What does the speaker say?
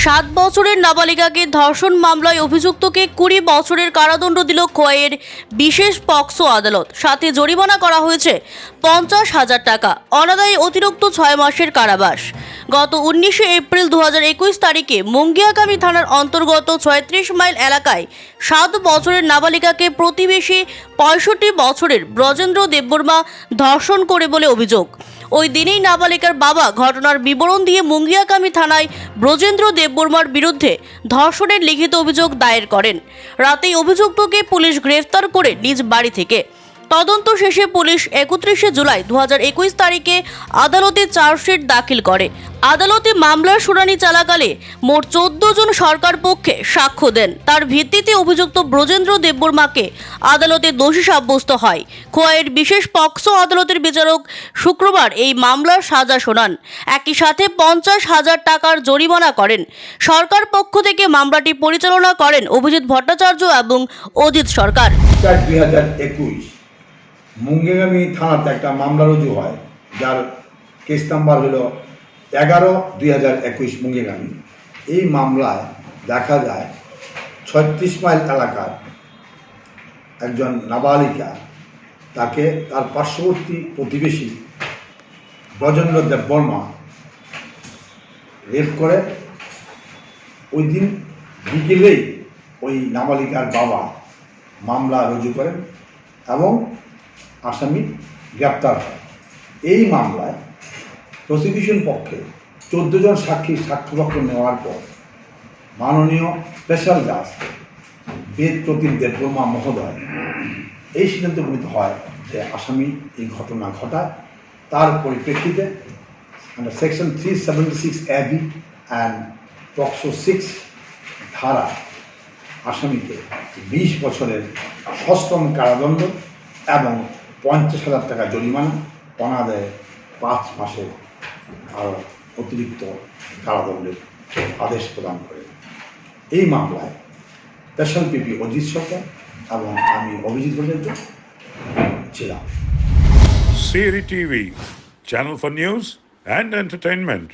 7 বছরের নাবালিকাকে ধর্ষণ মামলায় অভিযুক্তকে 20 বছরের কারাদণ্ড দিল খোয়াইয়ের বিশেষ পক্সো আদালত। সাথে জরিমানা করা হয়েছে 50,000 টাকা, অনাদায়ী অতিরিক্ত 6 মাসের কারাবাস। গত 19 এপ্রিল 2021 তারিখে মুঙ্গিয়াকামী থানার অন্তর্গত 36 মাইল এলাকায় 7 বছরের নাবালিকাকে প্রতিবেশী 65 বছরের ব্রজেন্দ্র দেববর্মা ধর্ষণ করে বলে অভিযোগ। ওই দিনেই নাবালিকার বাবা ঘটনার বিবরণ দিয়ে মুঙ্গিয়াকামী থানায় ব্রজেন্দ্র দেববর্মার বিরুদ্ধে ধর্ষণের লিখিত অভিযোগ দায়ের করেন। রাতেই অভিযুক্তকে পুলিশ গ্রেফতার করে নিজ বাড়ি থেকে। তদন্ত শেষে পুলিশ 31 জুলাই 2021 তারিখে আদালতে চার্জশিট দাখিল করে। আদালতে মামলার শুনানি চলাকালে মোট 14 জন সরকার পক্ষে সাক্ষ্য দেন। তার ভিত্তিতে অভিযুক্ত ব্রজেন্দ্র দেববর্মাকে আদালতে দোষী সাব্যস্ত হয়। খোয়াইয়ের বিশেষ পক্সো আদালতের বিচারক শুক্রবার এই মামলার সাজা শোনান। একই সাথে 50,000 টাকার জরিমানা করেন। সরকার পক্ষ থেকে মামলাটি পরিচালনা করেন অভিজিৎ ভট্টাচার্য এবং অজিত সরকার। 2021 মুঙ্গিয়াকামী থানাতে একটা মামলা রুজু হয়, যার কেস নাম্বার হলো 11/2021 মুঙ্গিয়াকামী। এই মামলায় দেখা যায় 36 মাইল এলাকার একজন নাবালিকা, তাকে তার পার্শ্ববর্তী প্রতিবেশী ব্রজেন্দ্র দেববর্মা রেপ করে। ওই দিন বিকেলেই ওই নাবালিকার বাবা মামলা রুজু করেন এবং আসামি গ্রেপ্তার হয়। এই মামলায় প্রসিকিউশন পক্ষে 14 জন সাক্ষীর সাক্ষ্যপক্ষ নেওয়ার পর মাননীয় স্পেশাল জাজ বেদ প্রতীক দেববর্মা মহোদয় এই সিদ্ধান্ত উপনীত হয় যে আসামি এই ঘটনা ঘটায়। তার পরিপ্রেক্ষিতে under section 376 AB and POCSO 6 ধারা আসামিকে 20 বছরের সশ্রম কারাদণ্ড এবং 50,000 টাকা জরিমানা, অনাদায়ে 5 মাসের আরও অতিরিক্ত কারাদণ্ডের আদেশ প্রদান করে। এই মামলায় স্পেশাল পিপি অজিত সরকার এবং আমি অভিজিৎ ভট্টাচার্য ছিলাম। CRI TV, channel for news and entertainment.